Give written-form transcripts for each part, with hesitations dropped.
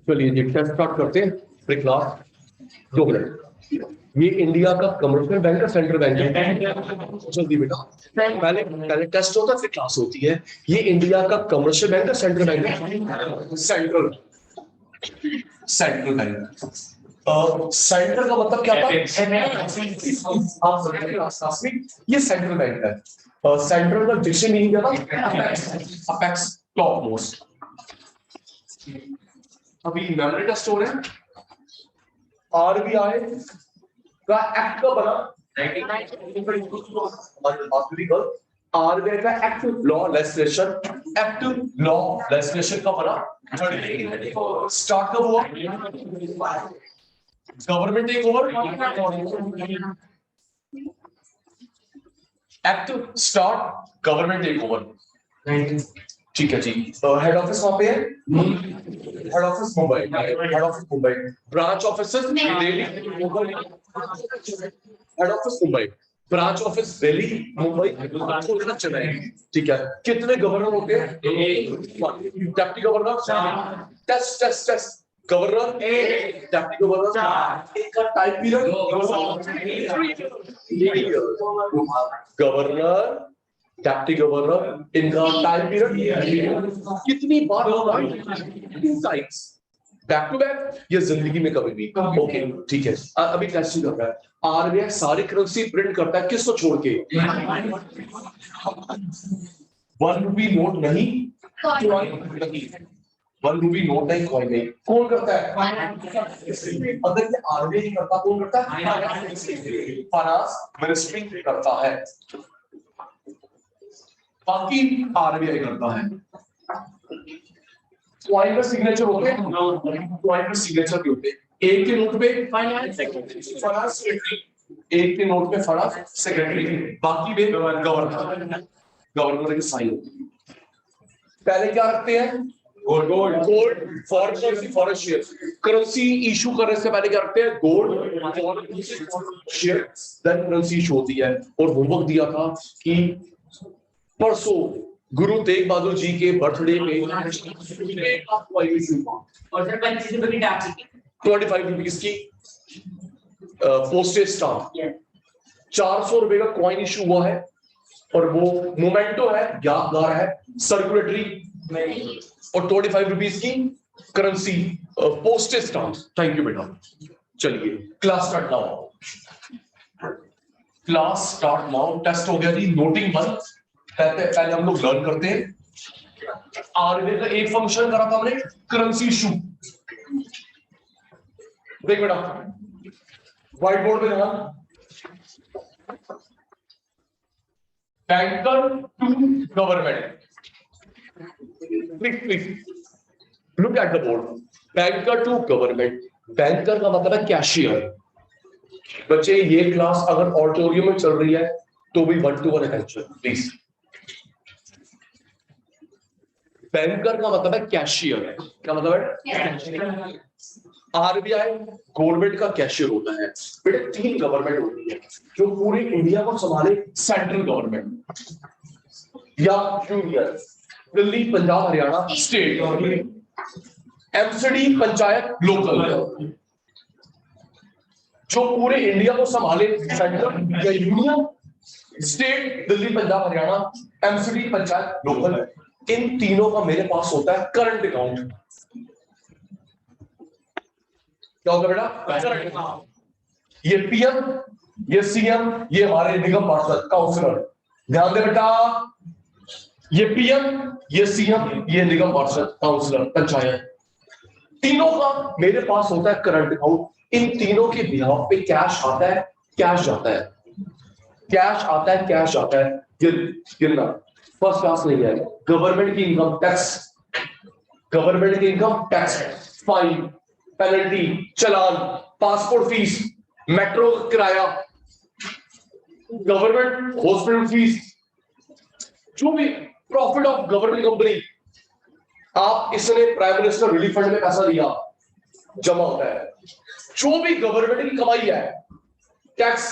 चलिए जी test start करते हैं। Pre class 2 minute. ये इंडिया का कमर्शियल बैंक है, सेंट्रल बैंक है। जल्दी बेटा, पहले पहले टेस्ट होता है फिर क्लास होती है। ये इंडिया का कमर्शियल बैंक है, सेंट्रल बैंक है। Central central bank. सेंट्रल का मतलब क्या था? आप समझे क्लास में, ये सेंट्रल बैंक है। सेंट्रल का डिक्शनरी मीनिंग क्या था? Apex, top most. अभी मेमोरी टेस्ट हो रहे हैं। आरबीआई का एक्ट कब बना? 1992। आरबीआई का एक्ट लॉ लेजिस्लेशन कब बना? स्टार्ट कब हुआ? Government take over. Act start, government take over. ठीक है जी। हेड ऑफिस कहाँ पे है? Head office Mumbai. Head office Mumbai. Branch offices Delhi, head office Mumbai, branch office Delhi, Mumbai, Kolkata, Chennai. ठीक है। कितने गवर्नर होते हैं? Deputy governor. Test test test. Governor, deputy governor. एक का time period governor, deputy governor, इनका टाइम पीरियड कितनी बार होगा? 2 टाइम्स, बैक टू बैक, ये जिंदगी में कभी भी। ओके ठीक है। अभी टेस्ट कर रहा है। आरबीआई सारी करेंसी प्रिंट करता है, किसको छोड़ के? 1 रुपी नोट नहीं, वन रूपी नोट नहीं, कॉइन नहीं। कौन करता है? अगर ये आरबीआई नहीं करता, कौन करता है? फाइनेंस मिनिस्ट्री करता है, बाकी आरबीआई करता है। क्वाइन का सिग्नेचर होते हैं, क्वाइन का सिग्नेचर भी होते हैं। एक के नोट पे फाइनेंस सेक्रेटरी, एक के नोट पे फाइनेंस सेक्रेटरी, बाकी पे गवर्नर, गवर्नर की साइन होती है। पहले क्या रखते हैं? Gold for for share. Currency issue करने से पहले क्या रखते हैं? Gold for share, then currency issue होती है। और होमवर्क दिया था कि परसों गुरु तेग बहादुर जी के बर्थडे पे 25 रुपीज की पोस्टेज स्टाम्प, 400 रुपए का कॉइन इशू हुआ है। और वो मोमेंटो है, यादगार है, सर्कुलेटरी, और 25 रुपीज की currency postage stamp. Thank you बेटा। चलिए class start now. Class start now. Test हो गया जी। नोटिंग वन, पहले हम लोग लर्न करते हैं। आरबीआई का एक फंक्शन करा था हमने, करेंसी इशू। देख बेटा व्हाइट बोर्ड पे ध्यान। Banker to government, please look at the board. Banker to government. Banker का मतलब है कैशियर। बच्चे ये क्लास अगर ऑडिटोरियम में चल रही है तो भी 1-to-1 अटेंशन प्लीज। बैंकर का मतलब है कैशियर। क्या मतलब है? आरबीआई गवर्नमेंट का कैशियर होता है। बेटे 3 गवर्नमेंट होती है जो पूरे इंडिया को संभाले। सेंट्रल गवर्नमेंट या union, Delhi, Punjab, Haryana, state. MCD panchayat, local. जो पूरे इंडिया को संभाले, सेंट्रल या union, state, Delhi, Punjab, Haryana, MCD panchayat, local. इन तीनों का मेरे पास होता है करंट अकाउंट। क्या होगा बेटा? Current account. ये पीएम, ये सीएम, ये हमारे निगम पार्षद, काउंसलर। ध्यान दे बेटा, ये पीएम, ये सीएम, ये निगम पार्षद, काउंसलर, पंचायत, तीनों का मेरे पास होता है करंट अकाउंट। इन तीनों के बिहाफ पे कैश आता है, कैश जाता है, कैश आता है, कैश जाता है। गिनना फर्स्ट क्लास नहीं है। गवर्नमेंट की इनकम टैक्स, गवर्नमेंट की इनकम टैक्स, फाइन, पेनल्टी, चालान, पासपोर्ट फीस, मेट्रो किराया, गवर्नमेंट हॉस्पिटल फीस, जो भी प्रॉफिट ऑफ गवर्नमेंट कंपनी, आप इसने प्राइम मिनिस्टर रिलीफ फंड में पैसा दिया, जमा होता है। जो भी गवर्नमेंट की कमाई है, टैक्स,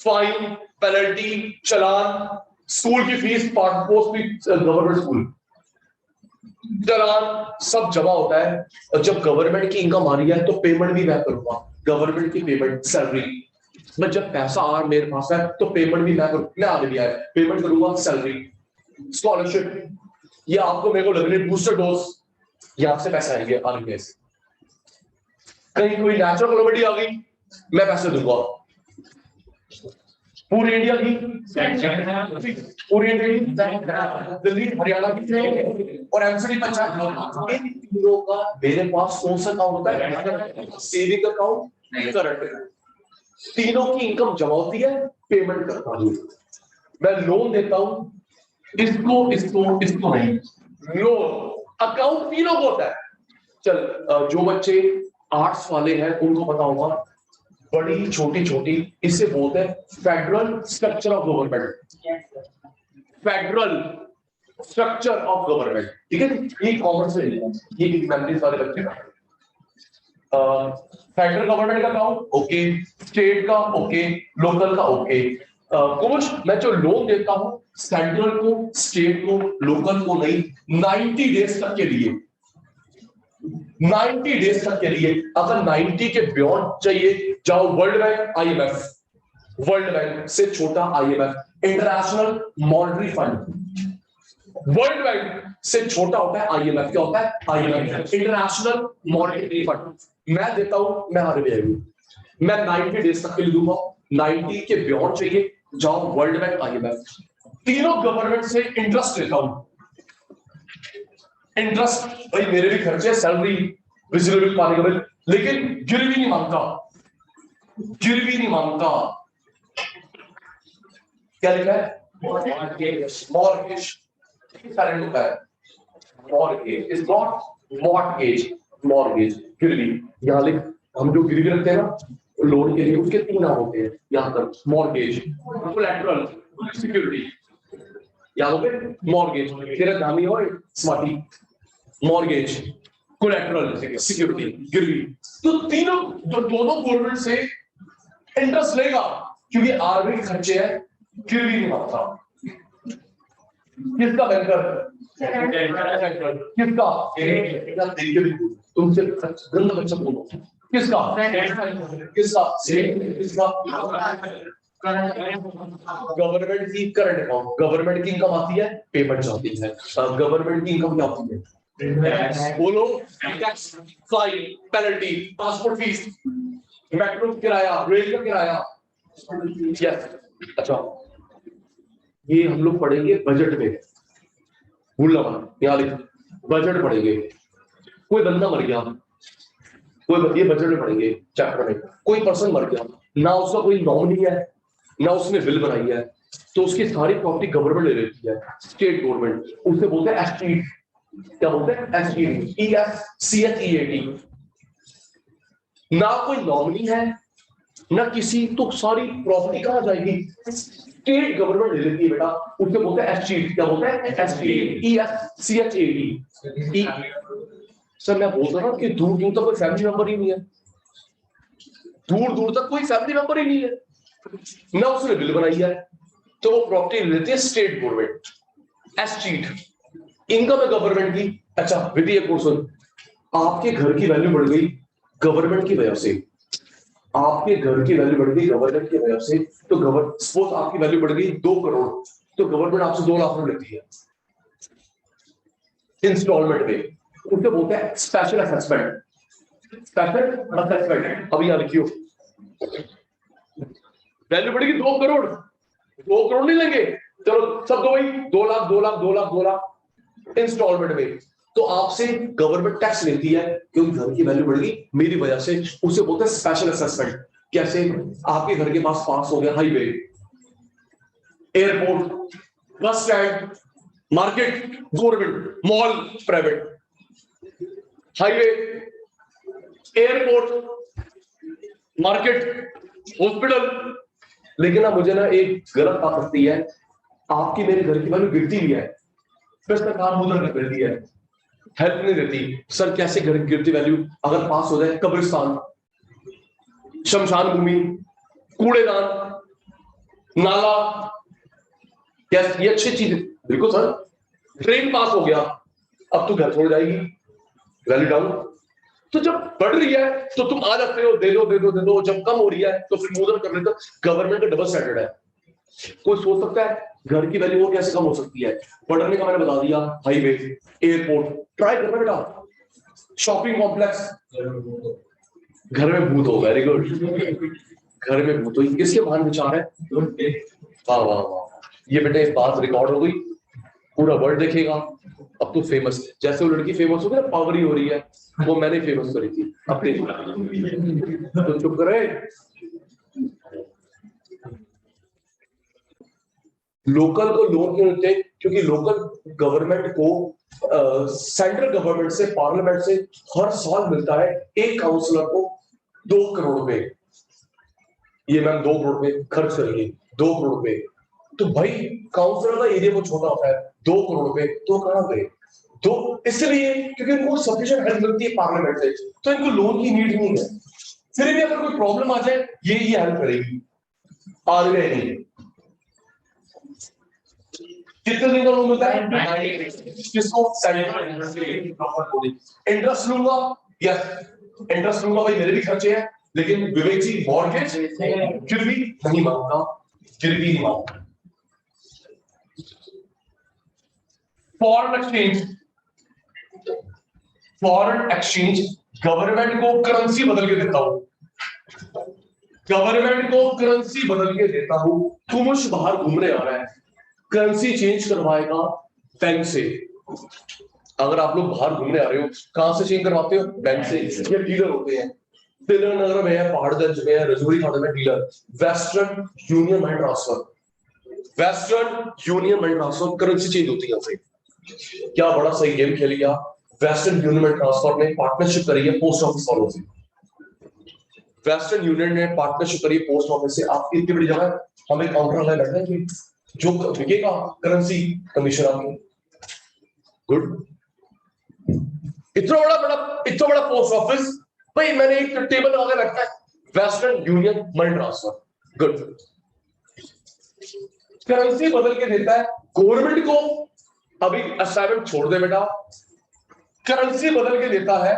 फाइन, पेनल्टी, चालान, स्कूल की fees, passport fees, government school, चालान सब जमा होता है, और जब गवर्नमेंट की इनकम आ रही है तो पेमेंट भी मैं करूंगा, गवर्नमेंट की पेमेंट, सैलरी। मैं जब पैसा आ मेरे पास है तो पेमेंट भी मैं करूँ, मैं आगे भी आया पेमेंट करूंगा, सैलरी, स्कॉलरशिप, ये आपको मेरे को लग रही है बूस्टर डोज, यहां से पैसे आएंगे आगे से। कहीं कोई नेचुरल कैलेमिटी आ गई, मैं पैसे दूंगा पूरी इंडिया की, पूरी इंडिया की, दिल्ली हरियाणा की और एमसीडी पंचायत, इन तीनों का मेरे पास कौन सा अकाउंट होता है? Saving account, current account. तीनों की इनकम जमा होती है, पेमेंट करता हूं, मैं लोन देता हूं, इसको इसको इसको नहीं, लोन अकाउंट तीनों को होता है। चल जो बच्चे आर्ट्स वाले हैं उनको पता होगा, बड़ी छोटी छोटी, इसे बोलते हैं federal structure of government, federal structure of government, ठीक है, ये कॉमर्स में ये मेमोरीज वाले बच्चे का। फेडरल गवर्नमेंट का अकाउंट ओके, स्टेट का ओके, लोकल का ओके। कुछ मैं जो लोन देता हूं सेंट्रल को, स्टेट को, लोकल को नहीं, 90 डेज तक के लिए, 90 डेज तक के लिए। अगर 90 के बियॉन्ड चाहिए जाओ world bank, IMF, world bank से छोटा IMF, international monetary fund, world bank से छोटा होता है आईएमएफ, क्या होता है? IMF, international monetary fund. मैं देता हूं, मैं आगे भी मैं 90 डेज तक के लिए दूंगा, 90 के बियॉन्ड चाहिए जाओ वर्ल्ड बैंक, आईएमएफ। तीनों गवर्नमेंट से इंटरेस्ट लेता हूं, इंटरेस्ट भाई मेरे भी खर्चे, सैलरी, बिजली बिल, पानी का बिल, लेकिन गिरवी नहीं मांगता, गिरवी नहीं मांगता। क्या लिखा है? मॉर्गेज, मॉर्गेज करंट होता है, mortgage is not mortgage, mortgage गिरवी। यहां लिख, हम जो गिरवी रखते हैं ना लोन के लिए, उसके 3 नाम होते हैं यहां तक, मॉर्गेज, कोलैटरल, सिक्योरिटी, याद हो गए? मॉर्गेज तेरा नाम ही हो स्मार्टी, मॉर्गेज, कोलैटरल, सिक्योरिटी, गिरवी। तो तीनों, तो दोनों गवर्नमेंट से इंटरेस्ट लेगा क्योंकि आरबीआई के खर्चे है, गिरवी नहीं मांगता। किसका बैंकर? किसका? तुमसे गंदा बच्चा बोलो, किसका? किसका? किसका? गवर्नमेंट की करंट अकाउंट, गवर्नमेंट की इनकम आती है, पेमेंट जाती है। गवर्नमेंट की इनकम क्या होती है? बोलो, tax, fine, penalty, passport fees, metro किराया, रेल का किराया। यस, अच्छा ये हम लोग पढ़ेंगे बजट में, भूलना मत, यहाँ लिख, बजट पढ़ेंगे। कोई बंदा मर गया, कोई, ये बजट में पढ़ेंगे चैप्टर में, कोई पर्सन मर गया, ना उसका कोई नॉमिनी है, ना उसने बिल बनाई है, तो उसकी सारी प्रॉपर्टी गवर्नमेंट ले लेती है, स्टेट गवर्नमेंट, उसे बोलते हैं एस्टीट। क्या बोलते हैं? एस्टीट, ESCHEAT। ना कोई नॉमिनी है ना किसी, तो सारी प्रॉपर्टी कहां जाएगी? स्टेट गवर्नमेंट ले लेती है बेटा, उसे बोलते हैं एस्टीट। क्या बोलते हैं? एस्टीट, ESCHEAT। सर मैं बोल रहा हूं कि दूर दूर तक कोई फैमिली मेंबर ही नहीं है, दूर दूर तक कोई फैमिली मेंबर ही नहीं है, ना उसने बिल बनाई है, तो वो प्रॉपर्टी लेती है स्टेट गवर्नमेंट, एस्टीट। इनकम है गवर्नमेंट की। अच्छा विधि एक क्वेश्चन, आपके घर की वैल्यू बढ़ गई गवर्नमेंट की वजह से, आपके घर की वैल्यू बढ़ गई गवर्नमेंट की वजह से, तो सपोज आपकी वैल्यू बढ़ गई 2 करोड़, तो गवर्नमेंट आपसे 2 लाख रुपए लेती है इंस्टॉलमेंट में, उसे बोलते हैं स्पेशल असेसमेंट, स्पेशल असेसमेंट। अभी यहां लिखियो, वैल्यू बढ़ेगी 2 करोड़, 2 करोड़ नहीं लेंगे, चलो सब दो भाई, 2 लाख 2 लाख 2 लाख 2 लाख इंस्टॉलमेंट में, तो आपसे गवर्नमेंट टैक्स लेती है क्योंकि घर की वैल्यू बढ़ गई मेरी वजह से, उसे बोलते हैं स्पेशल असेसमेंट। कैसे? आपके घर के पास हो गया highway, airport, bus stand, market government, mall private, highway, airport, market, hospital. लेकिन अब मुझे ना एक गलत बात लगती है, आपकी मेरे घर की वैल्यू गिरती भी है, फिर सरकार मुद्रा कर देती है, हेल्प नहीं देती। सर कैसे घर गिरती वैल्यू? अगर पास हो जाए कब्रिस्तान, शमशान भूमि, कूड़ेदान, नाला, क्या ये अच्छी चीज? बिल्कुल सर। ट्रेन पास हो गया, अब तू घर छोड़ जाएगी, वैल्यू डाउन। तो जब बढ़ रही है तो तुम आ जाते हो, दे दो दे दो दे दो, जब कम हो रही है तो फिर मुद्रा कर लेते हो। गवर्नमेंट का डबल स्टैंडर्ड है। कोई सोच सकता है घर की वैल्यू और कैसे कम हो सकती है? बढ़ने का मैंने बता दिया, हाईवे, एयरपोर्ट, ट्राई करना बेटा। शॉपिंग कॉम्प्लेक्स, घर में भूत हो, वेरी गुड, घर में भूत हो, किसके महान विचार है? वाह वाह वाह, ये बेटे बात रिकॉर्ड हो गई, पूरा वर्ल्ड देखेगा। अब तो फेमस, जैसे वो लड़की फेमस हो गई ना, पावरी हो रही है, वो मैंने फेमस करी थी अपने, तो चुप करे। लोकल को लोन क्यों देते? क्योंकि लोकल गवर्नमेंट को सेंट्रल गवर्नमेंट से, पार्लियामेंट से हर साल मिलता है एक काउंसलर को 2 करोड़ रुपए। ये मैम 2 करोड़ रुपए खर्च करेंगे, 2 करोड़ रुपए। तो भाई काउंसलर का एरिया वो छोटा होता है, 2 करोड़ रुपए तो कहां गए? तो इसलिए क्योंकि उनको सफिशिएंट हेल्प मिलती है पार्लियामेंट से, तो इनको लोन की नीड नहीं है। फिर भी अगर कोई प्रॉब्लम आ जाए ये हेल्प करेगी, आगे नहीं। कितने दिन का लोन मिलता है? किसको? इंटरेस्ट लूंगा, यस इंटरेस्ट लूंगा भाई, मेरे भी खर्चे हैं, लेकिन विवेक जी मॉर्गेज फिर भी नहीं मांगता, फिर भी नहीं मांगता। Foreign exchange, foreign exchange government को करेंसी बदल के देता हूं, गवर्नमेंट को करेंसी बदल के देता हूं। तुम उस बाहर घूमने आ रहा है, करेंसी चेंज करवाएगा बैंक से। अगर आप लोग बाहर घूमने आ रहे हो, कहां से चेंज करवाते हो? बैंक से। ये डीलर होते हैं, तिलक नगर में है, पहाड़गंज में है, रजौरी थाने में dealer. Western union money transfer, western union money transfer, currency change होती है उससे। क्या बड़ा सही गेम खेल गया वेस्टर्न यूनियन मनी ट्रांसफर ने, पार्टनरशिप करी है पोस्ट ऑफिस वालों से। वेस्टर्न यूनियन ने पार्टनरशिप करी पोस्ट ऑफिस से। आपकी इतनी बड़ी जगह हम एक काउंटर लगाए बैठे हैं, जो बिकेगा करेंसी कमीशन आपको। गुड, इतना बड़ा पोस्ट ऑफिस भाई, मैंने एक टेबल लगा के रखा है, western union money transfer. Good, currency बदल के देता है गवर्नमेंट को। अभी असाइनमेंट छोड़ दे बेटा, करेंसी बदल के देता है।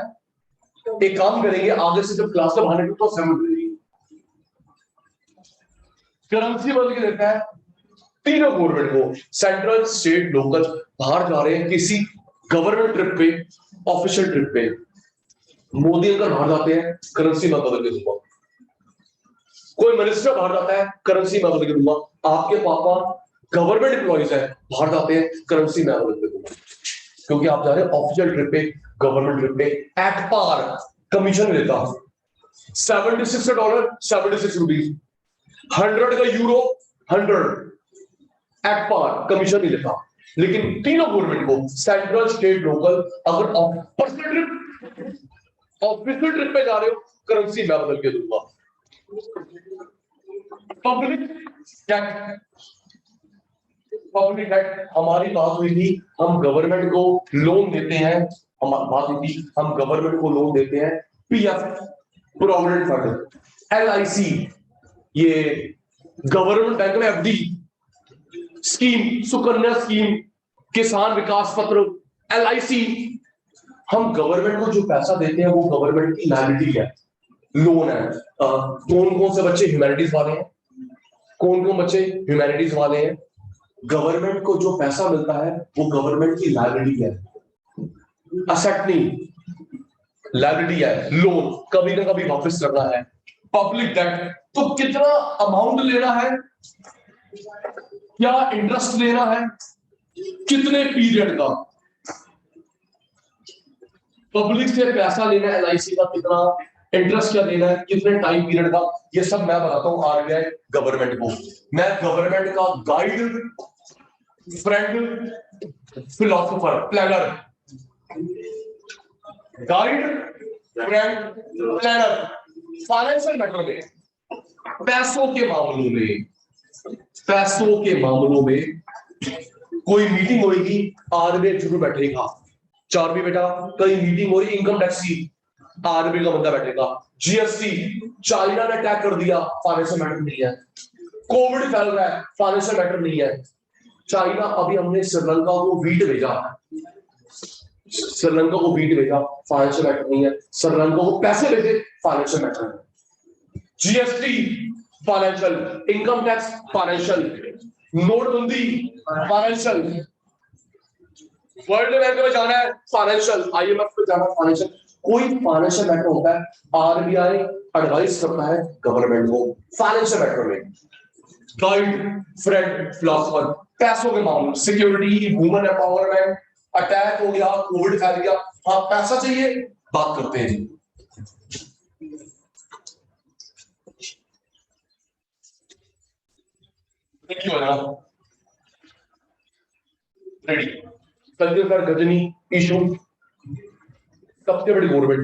एक काम करेंगे, आगे से जब क्लास में बाहर तो असाइनमेंट मिलेगी। करेंसी बदल के देता है तीनों गवर्नमेंट को, सेंट्रल, स्टेट, लोकल। बाहर जा रहे हैं किसी गवर्नमेंट ट्रिप पे, ऑफिशियल ट्रिप पे, मोदी अगर बाहर जाते हैं करेंसी में बदल के दूंगा। कोई मिनिस्टर बाहर जाता है करेंसी में बदल के दूंगा। आपके पापा गवर्नमेंट एम्प्लॉइज है, बाहर जाते हैं करेंसी में बदल के दूंगा, क्योंकि आप जा रहे हैं ऑफिशियल ट्रिप पे, गवर्नमेंट ट्रिप पे। एट पार कमीशन लेता हूं, $76 76 रुपीज, 100 का यूरो 100 एट पार कमीशन नहीं लेता। लेकिन तीनों गवर्नमेंट को, सेंट्रल, स्टेट, लोकल, अगर पर्सनल ट्रिप, ऑफिशियल ट्रिप पे जा रहे हो, करेंसी मैं बदल के दूंगा। पब्लिक टैक्स, पब्लिक टैक्स हमारी बात हुई थी, हम गवर्नमेंट को लोन देते हैं, हमारी बात हुई थी, हम गवर्नमेंट को लोन देते हैं। पीएफ, प्रोविडेंट फंड, एलआईसी, ये गवर्नमेंट बैंक में एफडी स्कीम, सुकन्या स्कीम, किसान विकास पत्र, एलआईसी। हम गवर्नमेंट को जो पैसा देते हैं वो गवर्नमेंट की लायबिलिटी है, लोन है। कौन कौन से बच्चे ह्यूमैनिटीज वाले हैं? कौन कौन बच्चे ह्यूमैनिटीज वाले हैं? गवर्नमेंट को जो पैसा मिलता है वो गवर्नमेंट की लायबिलिटी है, असेट नहीं, लायबिलिटी है। लोन कभी ना कभी वापस करना है। पब्लिक डेट, तो कितना अमाउंट लेना है, क्या इंटरेस्ट लेना है, कितने पीरियड का, पब्लिक से पैसा लेना है, एलआईसी का कितना इंटरेस्ट क्या लेना है, कितने टाइम पीरियड का, ये सब मैं बताता हूं आरबीआई गवर्नमेंट को। मैं गवर्नमेंट का guide, friend, philosopher, planner, guide, friend, planner, financial matter में, पैसों के मामलों में, पैसों के मामलों में कोई मीटिंग होगी, आरबीआई जरूर बैठेगा। 4 बेटा, कहीं मीटिंग हो रही इनकम टैक्स की, आरबीआई का बंदा बैठेगा। जीएसटी, चाइना ने अटैक कर दिया, फाइनेंशियल मैटर नहीं है। कोविड फैल रहा है, फाइनेंशियल मैटर नहीं है। चाइना, अभी हमने श्रीलंका को वीट भेजा, श्रीलंका को बीट भेजा, फाइनेंशियल मैटर नहीं है। श्रीलंका को पैसे भेजे, फाइनेंशियल मैटर है। GST financial, income tax financial, नोटबंदी फाइनेंशियल, वर्ल्ड बैंक में जाना है फाइनेंशियल, आईएमएफ में जाना फाइनेंशियल। कोई फाइनेंशियल मैटर होता है, आरबीआई एडवाइस करता है गवर्नमेंट को फाइनेंशियल मैटर में। गाइड, फ्रेंड, फिलोसोफर, पैसों के मामले, सिक्योरिटी, वुमेन एम्पावरमेंट, अटैक हो गया, कोविड फैल गया, हाँ पैसा चाहिए, बात करते हैं जी। क्यों है ना रेडी कर गजनी इशू सबसे बड़ी गवर्नमेंट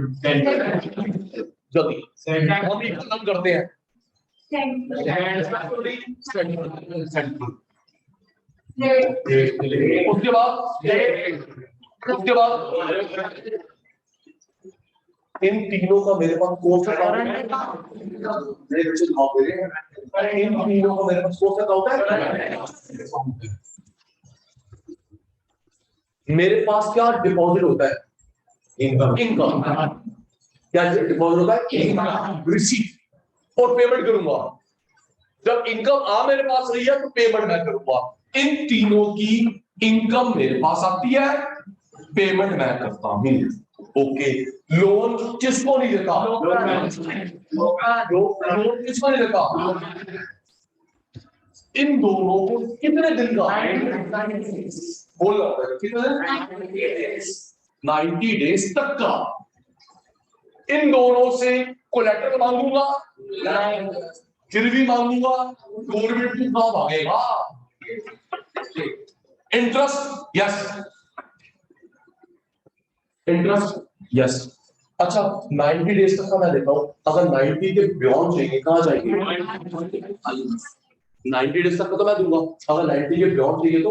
जल्दी हम एक काम करते हैं उसके बाद इन तीनों का मेरे पास कौन सा काम है? इन तीनों का मेरे पास कौन सा काम है? मेरे पास क्या डिपॉजिट होता है? इनकम। क्या डिपॉजिट होता है? इनकम, रिसीट और पेमेंट करूंगा। जब इनकम आ मेरे पास रही है तो पेमेंट मैं करूंगा। इन तीनों की इनकम मेरे पास आती है, पेमेंट मैं करता हूं। ओके, लोन किसको नहीं देता? लोन किसको नहीं देता? इन दोनों को कितने दिन का बोल रहा है? कितने? 90 डेज तक का। इन दोनों से कोलेटरल मांगूंगा, गिरवी मांगूंगा, गवर्नमेंट को कहाँ भागेगा? Interest yes, interest yes. अच्छा 90 डेज तक का मैं देता हूं, अगर 90 के बियॉन्ड चाहिए कहां जाएंगे? 90 डेज तक का तो मैं दूंगा, अगर 90 के बियॉन्ड चाहिए तो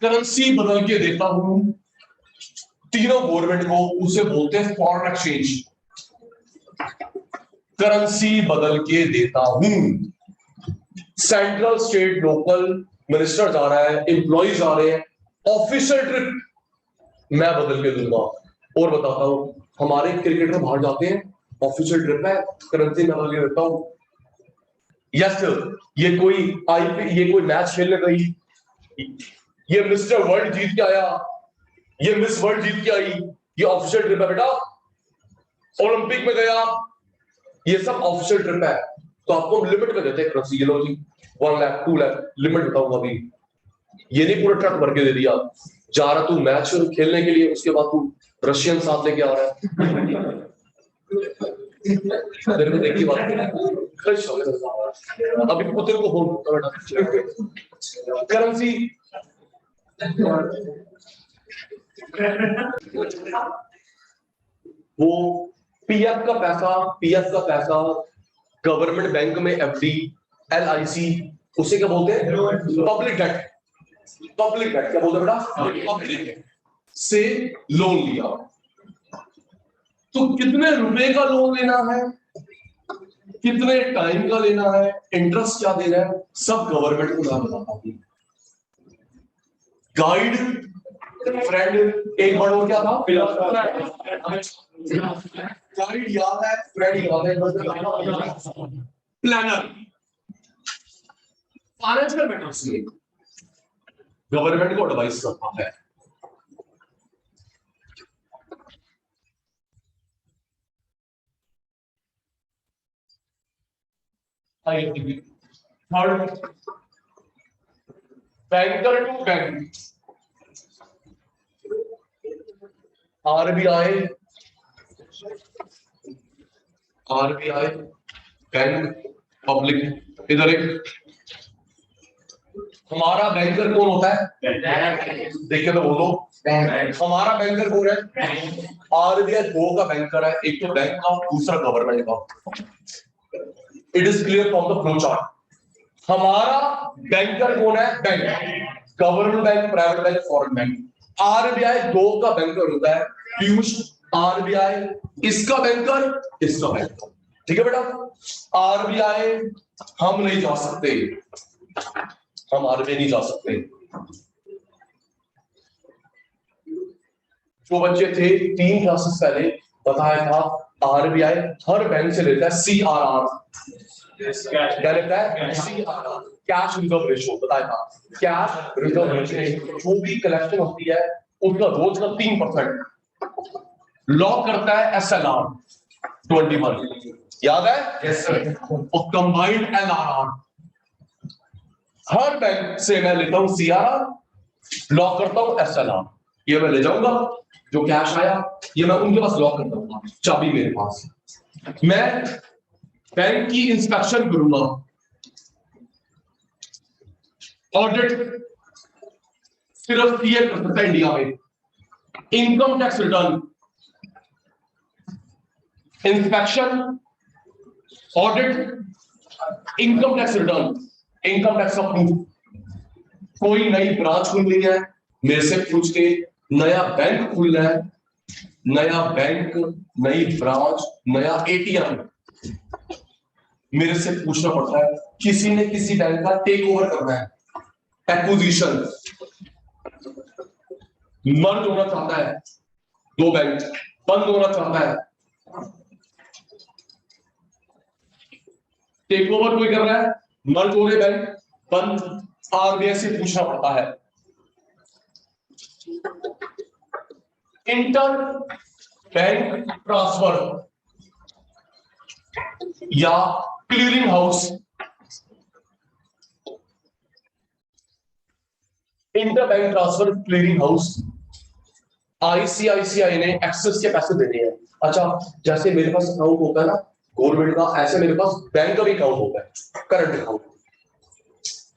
करेंसी बदल के देता हूं तीनों गवर्नमेंट को, उसे बोलते हैं फॉरेन एक्सचेंज। करेंसी बदल के देता हूं, सेंट्रल स्टेट लोकल मिनिस्टर जा रहा है, एम्प्लॉय जा रहे हैं, ऑफिशियल ट्रिप मैं बदल के दूंगा। और बताता हूं हमारे क्रिकेटर बाहर जाते हैं, ऑफिशियल ट्रिप है, करेंसी मैं बदल के देता हूं। यस ये कोई मैच खेलने गई, ये मिस्टर वर्ल्ड जीत के आया, ये मिस वर्ल्ड जीत के आई, ये ऑफिशियल ट्रिप है बेटा। ओलंपिक में गया, ये सब ऑफिशियल ट्रिप है। तो आपको लिमिट में देते हैं करेंसी, ये लो जी 1 लाख 2 लाख लिमिट बताऊंगा अभी। ये नहीं पूरा ट्रक भर के दे दिया, जा रहा तू मैच खेलने के लिए, उसके बाद तू रशियन साथ लेके आ रहा है। तेरे को देखी बात अभी पुत्र को फोन बेटा करेंसी वो पीएफ का पैसा गवर्नमेंट बैंक में एफडी, एलआईसी, उसे क्या बोलते हैं? Public debt. पब्लिक डेट क्या बोलते हैं बेटा? पब्लिक डेट से लोन लिया। तो कितने रुपए का लोन लेना है, कितने टाइम का लेना है, इंटरेस्ट क्या देना है, सब गवर्नमेंट को मैं बताता हूं। गाइड, फ्रेंड, एक वर्ड और क्या था? गाइड याद है, फ्रेंड याद है, प्लानर। फाइनेंशियल मैटर्स में गवर्नमेंट को एडवाइस करता है। Third, banker to bank, RBI bank, public. इधर एक हमारा बैंकर कौन होता है? देखिए तो बोलो, हमारा बैंकर कौन है? आरबीआई 2 का बैंकर है, एक तो बैंक का, दूसरा गवर्नमेंट का। It is clear from the flow chart. हमारा बैंकर कौन है? Bank, government bank, private bank, foreign bank. RBI 2 का बैंकर होता है पीयूष, आरबीआई इसका बैंकर, इसका बैंकर। ठीक है बेटा, आरबीआई हम नहीं जा सकते, हम आरबीआई नहीं जा सकते। जो बच्चे थे 3 क्लासेस पहले बताया था, आरबीआई हर बैंक से लेता है CRR, क्या लेता है? CRR, cash reserve ratio. बताया था कैश रिजर्व रेशियो जो भी कलेक्शन होती है उसका रोज का 3% लॉक करता है SLR 21, याद है? Yes sir. और कंबाइंड LRR, हर बैंक से मैं लेता हूं CRR, लॉक करता हूं SLR। ये मैं ले जाऊंगा, जो कैश आया ये मैं उनके पास लॉक कर दूंगा, चाबी मेरे पास। मैं बैंक की इंस्पेक्शन करूंगा, ऑडिट सिर्फ ये कर सकता है इंडिया में, income tax return, inspection, audit, income tax return, income tax का प्रूफ। कोई नई ब्रांच खुल रही है मेरे से पूछ के, नया बैंक खुल रहा है, नया बैंक, नई ब्रांच, नया ATM, मेरे से पूछना पड़ता है। किसी ने किसी बैंक का टेक ओवर करना है, एक्विजिशन, मर्ज होना चाहता है, 2 बैंक बंद होना चाहता है, टेक ओवर कोई कर रहा है, मर्ज हो रहे बैंक बंद, आरबीआई से पूछना पड़ता है। इंटर बैंक ट्रांसफर या clearing house, inter bank transfer clearing house, ICICI ने एक्सेस के पैसे देने हैं। अच्छा, जैसे मेरे पास अकाउंट होता है ना गवर्नमेंट का, ऐसे मेरे पास बैंक का भी अकाउंट होता है, करंट अकाउंट।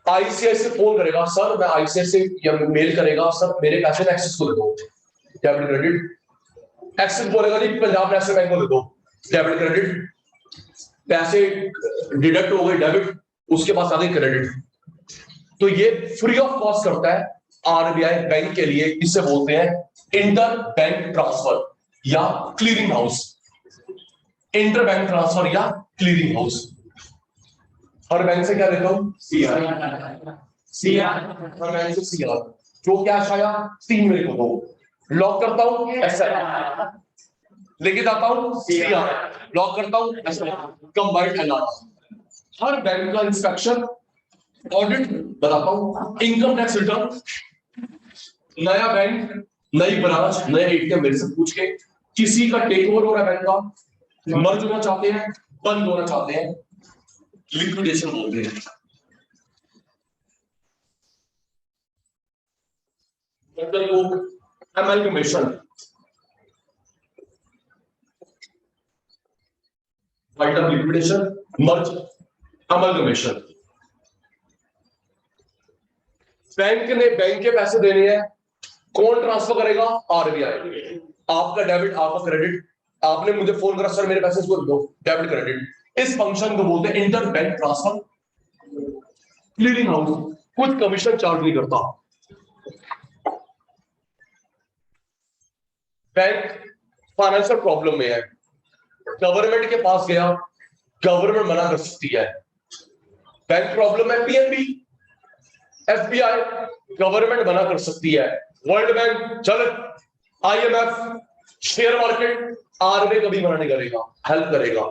आईसीआई से फोन करेगा, सर मैं आईसीआई से, या मेल करेगा, सर मेरे पैसे एक्सेस को दे दो, डेबिट क्रेडिट। एक्सेस बोलेगा जी पंजाब नेशनल बैंक को दे दो, डेबिट क्रेडिट, पैसे डिडक्ट हो गए डेबिट, उसके पास आ गए क्रेडिट। तो ये फ्री ऑफ कॉस्ट करता है आरबीआई बैंक के लिए, इसे बोलते हैं इंटर बैंक ट्रांसफर या clearing house. Inter bank transfer या क्लियरिंग हाउस। हर बैंक से क्या लेता हूं? CR। हर बैंक से CR, जो कैश आया 3 मेरे को दो, लॉक करता हूं SLR, लेके जाता हूं CR, लॉक करता हूं SLR, कंबाइंड LRR। हर बैंक का इंस्पेक्शन, ऑडिट बताता हूं, इनकम टैक्स रिटर्न, नया बैंक, नई ब्रांच, नया ATM मेरे से पूछ के, किसी का टेक ओवर हो रहा है बैंक का, मर्ज होना चाहते हैं, बंद होना चाहते हैं, लिक्विडेशन बोलते हैं। Amalgamation, fight of liquidation, merge, amalgamation. Bank ने बैंक के पैसे देने हैं, कौन ट्रांसफर करेगा? आरबीआई। आपका डेबिट, आपका क्रेडिट, आपने मुझे फोन करा, सर मेरे पैसे इसको दो, डेबिट क्रेडिट। इस फंक्शन को बोलते हैं inter bank transfer. Clearing house कुछ कमीशन चार्ज नहीं करता। बैंक फाइनेंशियल प्रॉब्लम में है, गवर्नमेंट के पास गया, गवर्नमेंट मना कर सकती है। बैंक प्रॉब्लम है, PNB, FBI, गवर्नमेंट मना कर सकती है। वर्ल्ड बैंक, चल, IMF, शेयर मार्केट, आरबीआई कभी मना नहीं करेगा, हेल्प करेगा।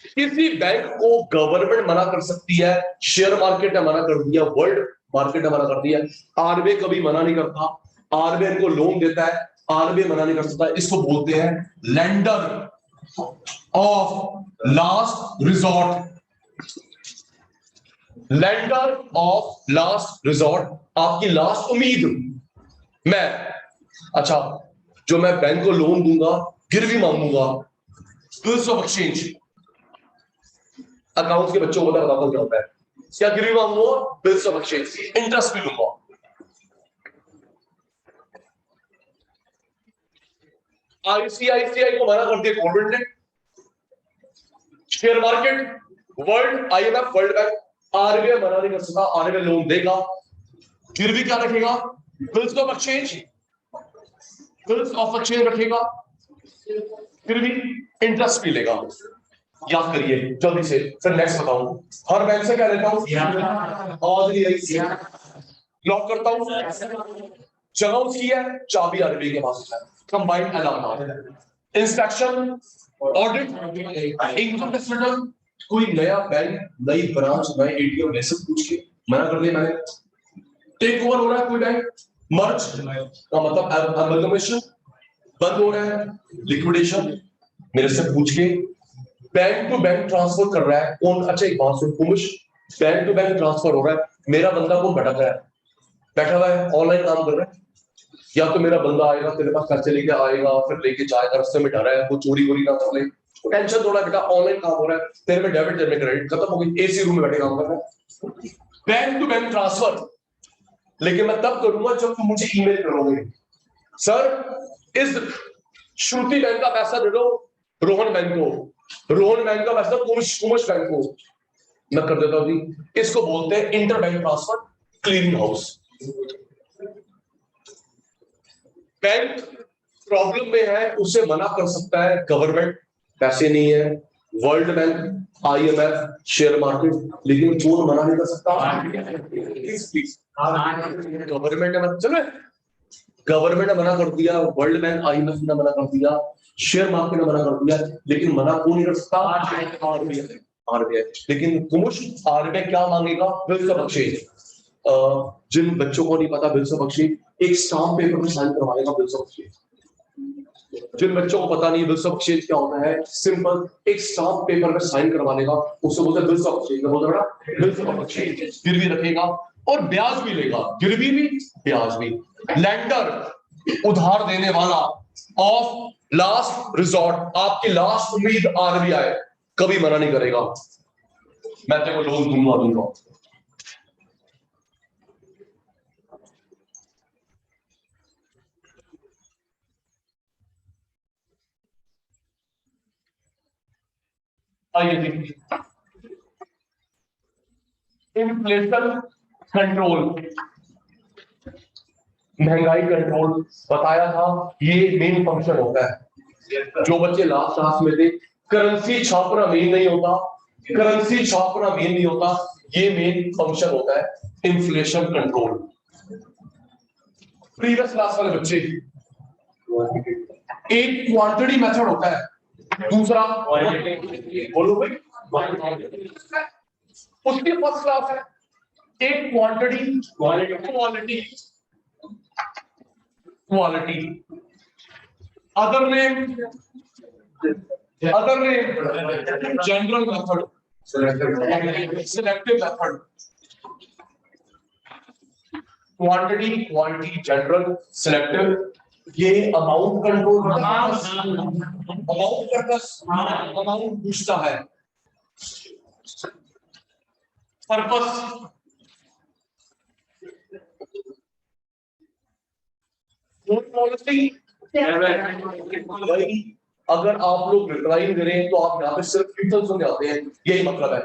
किसी बैंक को गवर्नमेंट मना कर सकती है, शेयर मार्केट ने मना कर दिया, वर्ल्ड मार्केट ने मना कर दिया, आरबीआई कभी मना नहीं करता। आरबीआई को लोन देता है, आरबीआई मना नहीं कर सकता। इसको बोलते हैं lender of last resort. Lender of last resort, आपकी लास्ट उम्मीद। मैं, अच्छा, जो मैं बैंक को लोन दूंगा, गिरवी मांगूंगा, बिल्स ऑफ एक्सचेंज, अकाउंट्स के बच्चों को बताता हूं क्या होता है। क्या गिरवी मांगूंगा? बिल्स ऑफ एक्सचेंज, इंटरेस्ट भी लूंगा। आईसीआईसीआई को मना कर दिया गवर्नमेंट ने, share market, world, IMF, world bank, RBI मना नहीं कर सकता, आरबीआई लोन देगा। गिरवी क्या रखेगा? Bills of exchange, bills of exchange रखेगा, गिरवी, इंटरेस्ट भी लेगा। याद करिए जल्दी से। फिर नेक्स्ट बताऊं, हर बैंक से क्या लेता हूं? लॉक करता हूं, जगह उसकी है, चाबी आरबीआई के पास है, combined alarm, inspection, audit, income tax return. कोई नया बैंक, नई ब्रांच, नए एटीएम वैसे पूछ के मना कर दिया मैंने। टेक ओवर हो रहा है कोई बैंक, मर्ज का मतलब अमलगमेशन, बंद हो रहा है, लिक्विडेशन, मेरे से पूछ के बैंक टू बैंक ट्रांसफर कर रहा है कौन? अच्छा एक बात सुन कुमुश, बैंक टू बैंक ट्रांसफर हो रहा है, मेरा बंदा कौन बैठा है? बैठा हुआ है, ऑनलाइन काम कर रहा है। या तो मेरा बंदा आएगा तेरे पास खर्चे लेके आएगा, फिर लेके जाएगा, रास्ते में डरा है वो चोरी वोरी ना कर ले, टेंशन थोड़ा बेटा, ऑनलाइन काम हो रहा है, तेरे में डेबिट, तेरे में क्रेडिट, खत्म हो गई, एसी रूम में बैठे काम कर रहा है। बैंक टू बैंक ट्रांसफर, लेकिन मैं तब करूंगा जब तुम मुझे ईमेल करोगे, सर इस श्रुति बैंक का पैसा दे दो रोहन बैंक को, रोहन बैंक का पैसा कुमुश बैंक को, मैं कर देता हूं। इसको बोलते हैं inter bank transfer, clearing house. Bank problem में है, उसे मना कर सकता है गवर्नमेंट, पैसे नहीं है, world bank, IMF, share market, लेकिन कौन मना नहीं कर सकता? गवर्नमेंट ने, चलो गवर्नमेंट ने मना कर दिया, वर्ल्ड बैंक, आईएमएफ ने मना कर दिया, शेयर मार्केट ने मना कर दिया, लेकिन मना कौन नहीं कर सकता? आरबीआई। लेकिन कुमुश आरबीआई क्या मांगेगा? Bills of exchange. जिन बच्चों को नहीं पता बिल्स ऑफ एक्सचेंज, एक स्टाम्प पेपर में साइन करवाएगा बिल्स ऑफ एक्सचेंज। जिन बच्चों को पता नहीं बिल्स ऑफ एक्सचेंज क्या होता है, सिंपल एक स्टाम्प पेपर में साइन करवा लेगा, उससे बोलते हैं बिल्स ऑफ एक्सचेंज। बोलते हैं बिल्स ऑफ एक्सचेंज, गिरवी रखेगा और ब्याज भी लेगा, गिरवी भी ब्याज भी। लैंडर, उधार देने वाला, ऑफ लास्ट रिजॉर्ट, आपकी लास्ट उम्मीद आरबीआई, कभी मना नहीं करेगा, मैं तेरे को लोन दूंगा। आइए देखिए, इन्फ्लेशन कंट्रोल, महंगाई कंट्रोल बताया था, ये मेन फंक्शन होता है। जो बच्चे लास्ट क्लास में थे, करेंसी छापना मेन नहीं होता, करेंसी छापना मेन नहीं होता, ये मेन फंक्शन होता है इन्फ्लेशन कंट्रोल। प्रीवियस क्लास वाले बच्चे, एक क्वांटिटी मेथड होता है, दूसरा बोलो भाई, उसकी फर्स्ट क्लास है, एक quantity, quality, quality, other name general method, selective method, quantity, quality, general, selective. ये amount control, amount purpose, amount पूछता है, पर्पस पॉलिसी। अगर आप लोग रिप्लाई दे रहे हैं तो आप यहाँ पे सिर्फ टिटल सुन जाते हैं, यही मतलब है।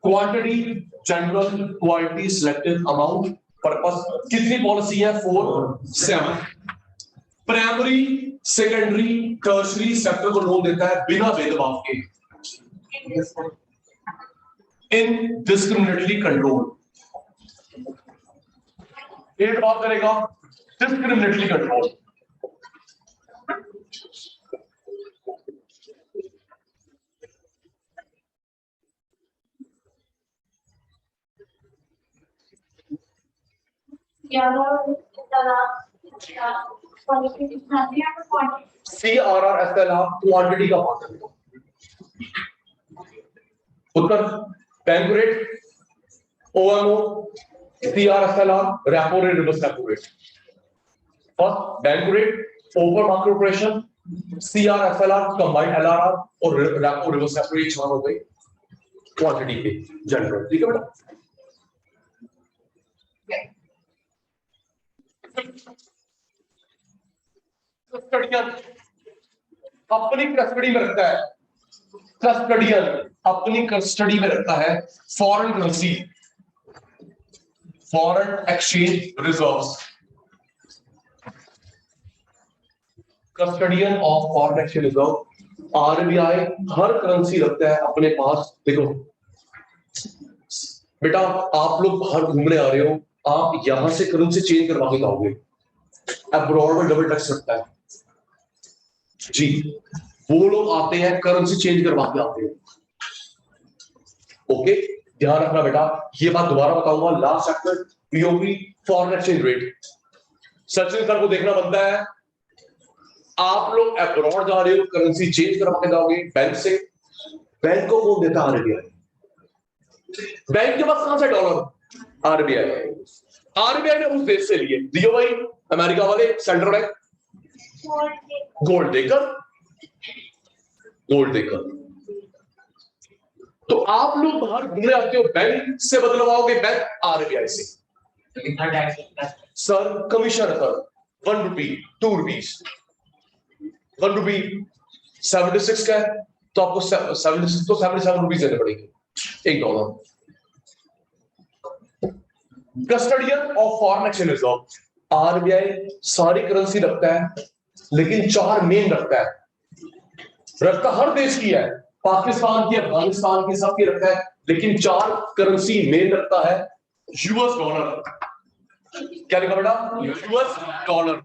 Quantity, general, quality, selective, amount, purpose. कितनी पॉलिसी है? 4, 7। प्राइमरी, सेकेंडरी, टर्शरी सेक्टर को लोन देता है बिना भेदभाव के, इनडिस्क्रिमिनेटली कंट्रोल। भेदभाव करेगा, डिस्क्रिमिनेटली कंट्रोल। CRR क्वांटिटी का पार्ट है। उत्तर bank rate, OMO, CRSLR, repo rate, reverse repo rate. First bank rate, over market operation, CRSLR, combined LRR और रेपो रिवर्स रेपो रेट हो गई क्वांटिटी पे जनरल। ठीक है बेटा, कस्टडियन अपनी कस्टडी में रखता है, कस्टडियन अपनी कस्टडी में रखता है foreign currency, foreign exchange reserves. Custodian of foreign exchange reserve RBI her currency रखता है अपने पास। देखो बेटा, आप लोग बाहर घूमने आ रहे हो, आप यहां से करेंसी चेंज करवा के लाओगे, अब्रॉड में डबल टैक्स लगता है जी। वो लोग आते हैं करेंसी चेंज करवा के आते हैं। ओके, ध्यान रखना बेटा, ये बात दोबारा बताऊंगा। Last chapter POP foreign exchange rate, Sachin sir को देखना बनता है। आप लोग अब्रॉड जा रहे हो, करेंसी चेंज करवा के जाओगे बैंक से, बैंक को कौन देता है? आरबीआई। बैंक के पास कहां से डॉलर? आरबीआई। आरबीआई ने उस देश से लिए, दियो भाई, अमेरिका वाले सेंट्रल बैंक, गोल्ड देकर, गोल्ड देकर। तो आप लोग बाहर घूमने आते हो, बैंक से बदलवाओगे, बैंक आरबीआई से। सर कमीशन सर 1 रुपी, 2 रुपीज, 1 रुपी 76 का है, तो आपको 76 तो 77 रुपीज देने पड़ेंगे, $1। Custodian of foreign exchange reserve, RBI सारी करेंसी रखता है, लेकिन 4 मेन रखता है। रखता हर देश की है, पाकिस्तान की, अफगानिस्तान की, सबकी रखता है, लेकिन 4 करेंसी मेन रखता है। यूएस डॉलर, क्या लिखा बेटा? US dollar,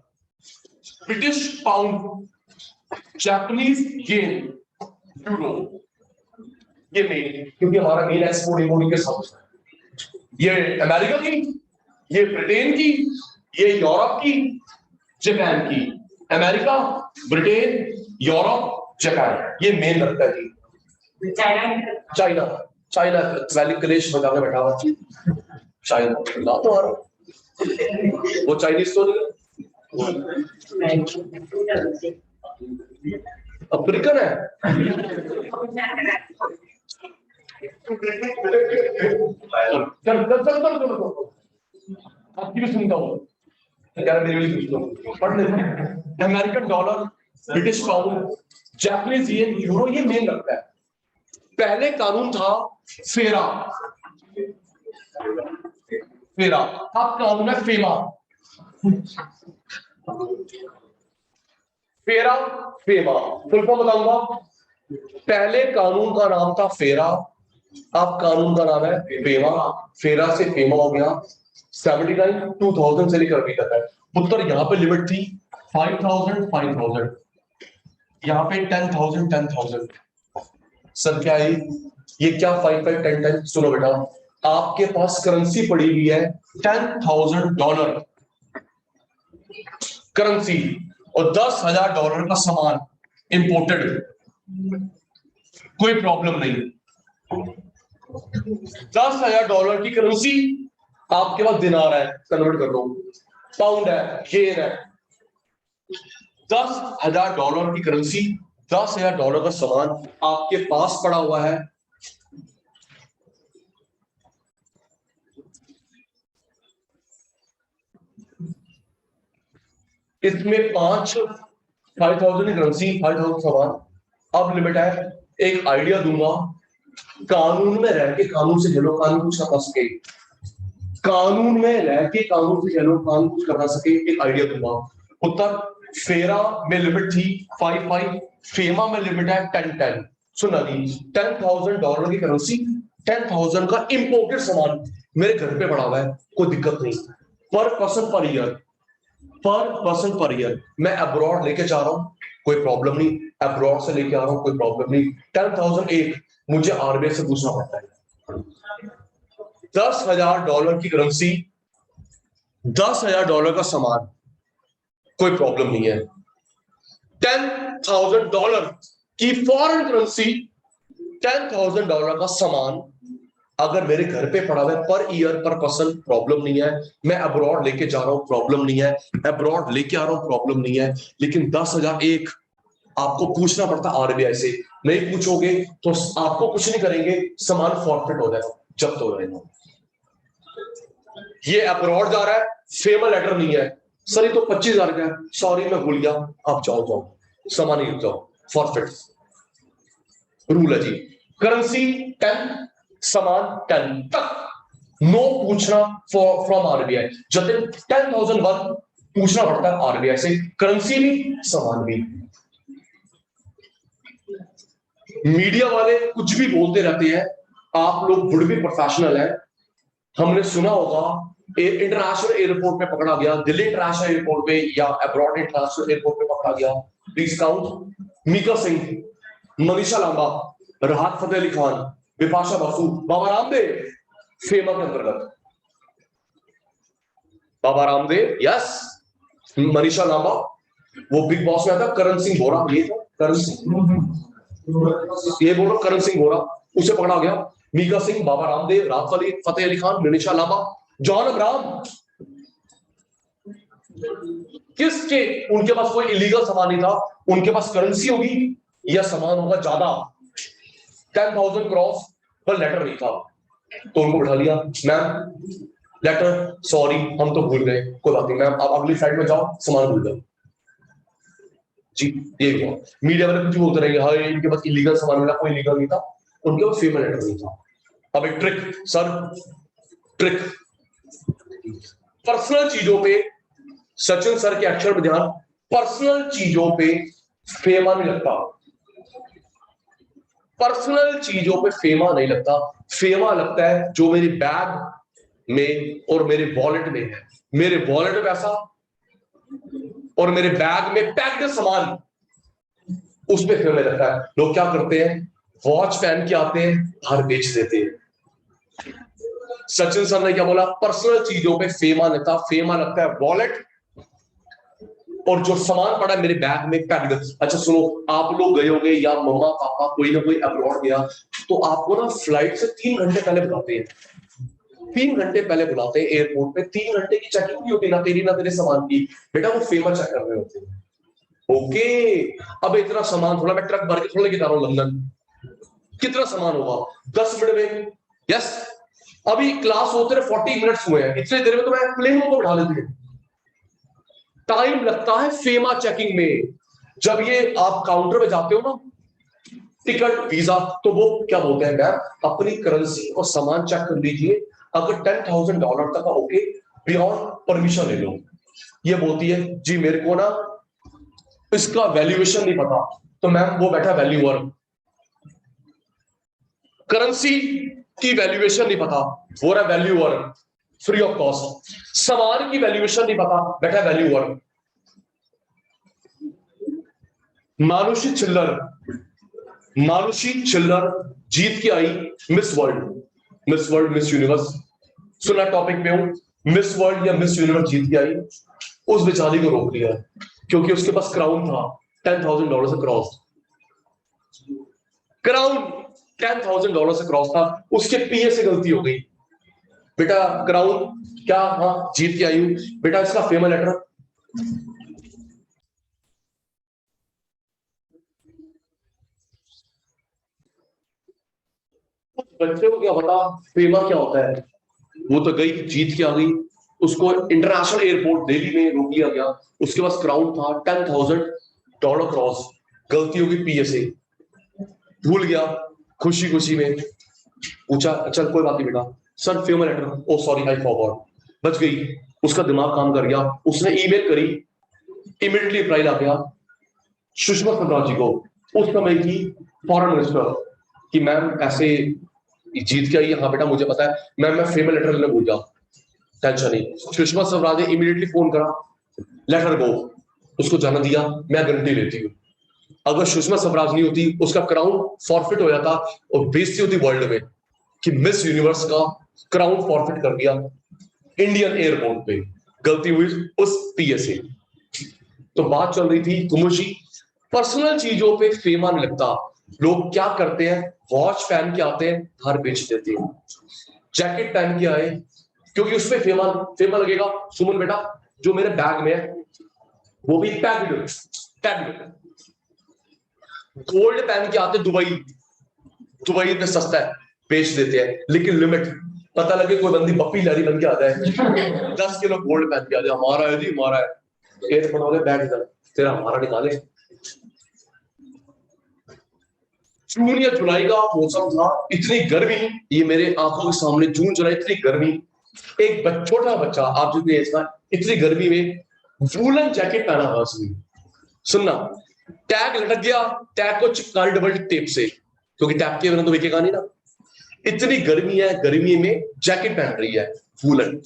British pound, Japanese yen, euro. ये मेन, क्योंकि हमारा मेन एक्सपोर्ट इंपोर्ट के साथ है। ये अमेरिका की, ये ब्रिटेन की, ये यूरोप की, जापान की। अमेरिका, ब्रिटेन, यूरोप, जापान, ये मेन रखता है जी। चाइना, चाइना वैली कलेश बता के बैठा हुआ, चाइना ना तो आ रहा, वो चाइनीज तो नहीं, अफ्रीकन है। आपकी भी सुनता हूँ, American dollar, British pound, Japanese yen, euro, ये मेन रखता है। पहले कानून था फेरा, फेरा, अब कानून है फेमा। फेरा, फेमा, फुल फॉर्म बताऊंगा। पहले कानून का नाम था फेरा, अब कानून का नाम है फेमा। फेरा से फेमा हो गया। 79 2000 से लेकर अभी तक है। उत्तर यहाँ पे लिमिट थी 5000 5000, यहाँ पे 10,000 10,000। सर क्या है ये? क्या 5 5 10 10? सुनो बेटा, आपके पास करेंसी पड़ी हुई है $10,000 करेंसी, और $10,000 का सामान इंपोर्टेड, कोई प्रॉब्लम नहीं। $10,000 की करेंसी आपके पास दिनार है, कन्वर्ट कर लो, पाउंड है, येन है। $10,000 की करेंसी, $10,000 का सामान आपके पास पड़ा हुआ है। इसमें 5,000 की करेंसी, 5,000 सामान। अब लिमिट है, एक आइडिया दूंगा, कानून में रह के कानून से चलो, कानून कुछ कर सके, कानून में रह के कानून से चलो, कानून कुछ करना सके, एक आइडिया दूंगा। उत्तर फेरा में लिमिट थी 5 5, फेमा में लिमिट है 10 10। सुना दी, $10,000 की करेंसी, 10,000 का इंपोर्टेड सामान मेरे घर पे पड़ा हुआ है, कोई दिक्कत नहीं। पर पर्सन पर ईयर, पर पर्सन पर ईयर मैं अब्रॉड लेके जा रहा हूं, कोई प्रॉब्लम नहीं। अब्रॉड से लेके आ रहा हूं, कोई प्रॉब्लम नहीं। 10,001 मुझे आरबीआई से पूछना पड़ता है। $10,000 की करेंसी, $10,000 का सामान, कोई प्रॉब्लम नहीं है। $10,000 की फॉरेन करेंसी, $10,000 का सामान अगर मेरे घर पे पड़ा हुआ है, पर ईयर पर पर्सन प्रॉब्लम नहीं है। मैं अब्रॉड लेके जा रहा हूं, प्रॉब्लम नहीं है। अब्रॉड लेके आ रहा हूं, प्रॉब्लम नहीं है। लेकिन 10,001 आपको पूछना पड़ता आरबीआई से। नहीं पूछोगे तो आपको कुछ नहीं करेंगे, सामान फॉरफिट हो जाएगा, जब्त हो जाएगा। ये अब्रॉड जा रहा है, फेमा लेटर नहीं है। सर ये तो 25,000 का है, सॉरी मैं भूल गया, आप जाओ, सामान ही जाओ, फॉरफिट रूल है जी। करेंसी 10, सामान 10 तक, नो पूछना फ्रॉम आरबीआई। जब 10,001 पूछना पड़ता है आरबीआई से, करेंसी भी सामान भी। मीडिया वाले कुछ भी बोलते रहते हैं, आप लोग वुड बी प्रोफेशनल है। हमने सुना होगा इंटरनेशनल एयरपोर्ट पे पकड़ा गया, दिल्ली इंटरनेशनल एयरपोर्ट पे या अब्रॉड इंटरनेशनल एयरपोर्ट पे पकड़ा गया। Please count. Mika Singh, Manisha Lamba, Rahat Fateh Ali Khan, Bipasha Basu, Baba Ramdev, FEMA के अंतर्गत। बाबा रामदेव, यस। मनीषा लांबा, वो बिग बॉस में आता करण सिंह बोरा, ये था करण सिंह, ये बोल रहा करण सिंह बोरा, उसे पकड़ा गया। मीका सिंह, बाबा रामदेव, राहत फतेह अली खान, मनीषा लांबा, जॉन अब्राहम। किसके, उनके पास कोई इलीगल सामान नहीं था, उनके पास करेंसी होगी या सामान होगा ज्यादा, 10,000 क्रॉस, पर लेटर नहीं था, तो उनको बिठा लिया। मैम लेटर, सॉरी हम तो भूल गए, कोई बात नहीं मैम, आप अगली फ्लाइट में जाओ, सामान भूल गए जी। ये हुआ। मीडिया वाले कुछ बोलते रहेंगे, हाँ इनके पास इलीगल सामान मिला, कोई इलीगल नहीं था, उनके पास फेमस लेटर नहीं था। अब एक ट्रिक सर, ट्रिक पर्सनल चीजों पे, सचिन सर के अक्षर में ध्यान, पर्सनल चीजों पे फेमा नहीं लगता, पर्सनल चीजों पे फेमा नहीं लगता। फेमा लगता है जो मेरी बैग में और मेरे वॉलेट में है, मेरे वॉलेट में पैसा और मेरे बैग में पैक्ड सामान, उसमें फेमा लगता है। लोग क्या करते हैं, वॉच पहन के आते हैं, बाहर बेच देते हैं। सचिन सर ने क्या बोला, पर्सनल चीजों पे फेमा लगता, फेमा लगता है वॉलेट और जो सामान पड़ा है मेरे बैग में पैक्ड। अच्छा सुनो, आप लोग गए होंगे या मम्मा पापा कोई ना कोई अब्रॉड गया, तो आपको ना फ्लाइट से 3 घंटे पहले बुलाते हैं, 3 घंटे पहले बुलाते हैं एयरपोर्ट पे। 3 घंटे की चेकिंग नहीं होती ना तेरी ना तेरे सामान की, बेटा वो फेमा चेक कर रहे होते हैं। ओके, अब इतना सामान थोड़ा, मैं ट्रक भर के थोड़ा लेके जा रहा हूं लंदन, कितना सामान होगा 10 मिनट में, यस। अभी क्लास होते रहे 40 मिनट्स हुए हैं, इतने देर में तो मैं प्लेन को उठा लेती हूँ। टाइम लगता है फेमा चेकिंग में। जब ये आप काउंटर पे जाते हो ना, टिकट वीजा, तो वो क्या बोलते हैं, मैम अपनी करेंसी और सामान चेक कर लीजिए, अगर $10,000 तक का ओके, बियॉन्ड परमिशन ले लो। ये बोलती है जी मेरे को ना इसका वैल्यूएशन नहीं पता, तो मैम वो बैठा वैल्यूअर, करेंसी की वैल्यूएशन नहीं पता, वो रहा वैल्यूअर फ्री ऑफ कॉस्ट। सामान की वैल्यूएशन नहीं पता, बैठा वैल्यूअर। मानुषी चिल्लर, मानुषी चिल्लर जीत के I miss world, miss world, miss universe, सुना टॉपिक पे हूं, मिस वर्ल्ड या मिस यूनिवर्स जीत के आई। उस बेचारी को रोक दिया क्योंकि उसके पास क्राउन था, $10,000 से क्रॉस, क्राउन $10,000 से क्रॉस था, उसके पीए से गलती हो गई। बेटा क्राउन क्या, हाँ जीत के आई हूं, बेटा इसका फेमस लेटर। बच्चे को क्या पता फेमा क्या होता है, वो तो गई जीत के आ गई, उसको इंटरनेशनल एयरपोर्ट दिल्ली में रोक लिया गया, उसके पास क्राउन था, $10,000 क्रॉस, गलती होगी पीए से, भूल गया, खुशी खुशी में पूछा चल कोई बात नहीं बेटा, sir famous letter, oh sorry I forgot, बच गई। उसका दिमाग काम कर गया, उसने ईमेल करी, इमीडिएटली रिप्लाई आ गया सुषमा स्वराज जी को, उस समय की फॉरेन मिनिस्टर, कि मैम ऐसे जीत के आई, हाँ बेटा मुझे पता है मैम, मैं फेमस लेटर लेने भूल गया, टेंशन नहीं। सुषमा स्वराज ने इमीडिएटली फोन करा, लेटर गो, उसको जाना दिया, मैं गारंटी लेती हूँ अगर सुषमा स्वराज नहीं होती उसका क्राउन फॉरफिट हो जाता और बेइज्जती होती वर्ल्ड में कि मिस यूनिवर्स का क्राउन फॉरफिट कर दिया इंडियन एयरपोर्ट पे, गलती हुई उस पीए से। तो बात चल रही थी कुमुशी, पर्सनल चीजों पे फेमा नहीं लगता। लोग क्या करते हैं, वॉच पहन के आते हैं, घर बेच देते हैं, जैकेट पहन के आए क्योंकि उसपे फेमा फेमा लगेगा। सुमन बेटा जो मेरे बैग में है वो भी पैक्ड, पैक्ड। गोल्ड पहन के आते दुबई, दुबई में सस्ता है, बेच देते हैं, लेकिन लिमिट, पता लगे कोई बंदी बप्पी लहरी बन के आता है 10 किलो गोल्ड पहन के आते, हमारा है जी हमारा है, एयरपोर्ट वाले बैग इधर, तेरा हमारा निकाले। जून या जुलाई का मौसम था, इतनी गर्मी, ये मेरे आंखों के सामने जून जुलाई इतनी गर्मी, एक छोटा बच्चा आप जितनी एज का, इतनी गर्मी में वूलन जैकेट पहना हुआ उसने। सुनना, टैग लटक गया, टैग को चिपका डबल टेप से, क्योंकि टैप के बिना तो बिकेगा नहीं ना। इतनी गर्मी है, गर्मी में जैकेट पहन रही है वूलन,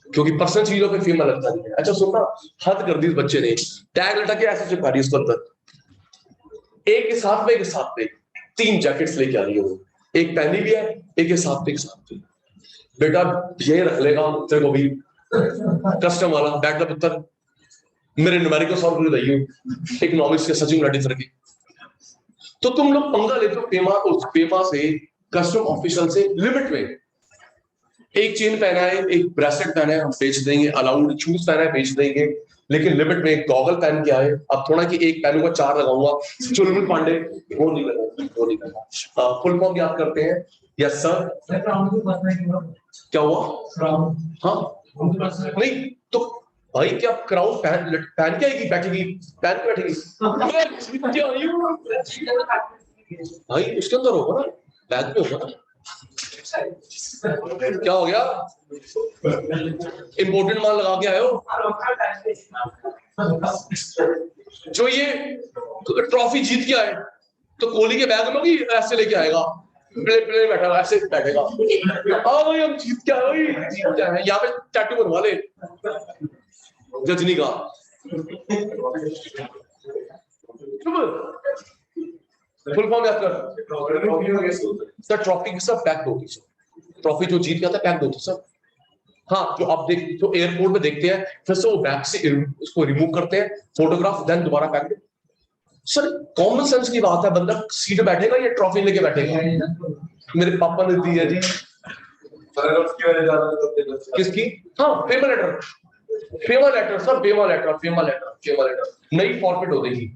क्योंकि पर्सनल चीजों पे फीमेल लगता नहीं है। अच्छा सुनना, हद कर दी इस बच्चे ने, टैग लटा के ऐसे चिपका रही उसको अंदर, एक के साथ में, एक के साथ में 3 जैकेट्स लेके आ रही है वो, एक पहनी भी है, एक के साथ पे, एक साथ पे। बेटा ये रख लेगा तेरे को भी कस्टम वाला, बैठ का पुत्र, मेरे न्यूमेरिकल सॉल्व कर रही हूँ इकोनॉमिक्स के सचिन रेड्डी सर की। तो तुम लोग पंगा लेते हो पेमा से, कस्टम ऑफिशियल से, लिमिट में। एक चेन पहना है, एक ब्रेसलेट पहना है, हम बेच देंगे, अलाउड, शूज पहना है, बेच देंगे, लेकिन लिमिट में। एक गॉगल पहन के आए, अब थोड़ा कि एक पहनूंगा 4 लगाऊंगा, चुलबुल पांडे वो नहीं लगा, वो नहीं लगा। फुल फॉर्म याद करते हैं? Yes sir. क्या हुआ? हाँ नहीं तो भाई, क्या क्राउन पहन के आएगी, बैठेगी, पहन के बैठेगी भाई, उसके अंदर होगा ना, बैग में होगा ना। क्या हो गया? इंपोर्टेंट माल लगा के आए हो। जो ये ट्रॉफी जीत के आए तो कोहली के बैग में भी ऐसे लेके आएगा, प्ले बैठा ऐसे बैठेगा, हाँ भाई हम जीत के आए, जीत के आए। यहाँ पे टैटू बनवा ले गजनी का। फुल फॉर्म याद कर सर। ट्रॉफी सब पैक दो, ट्रॉफी जो जीत गया था पैक दो सर। हाँ, जो आप देख, जो एयरपोर्ट पे देखते हैं, फिर से वो बैग से उसको रिमूव करते हैं, फोटोग्राफ, देन दोबारा पैक दो सर। कॉमन सेंस की बात है, बंदा सीट बैठेगा या ट्रॉफी लेके बैठेगा? मेरे पापा ने दी है जी। किसकी? हाँ, FEMA letter, FEMA letter sir, FEMA letter, FEMA letter, FEMA letter नहीं फॉरफिट हो गई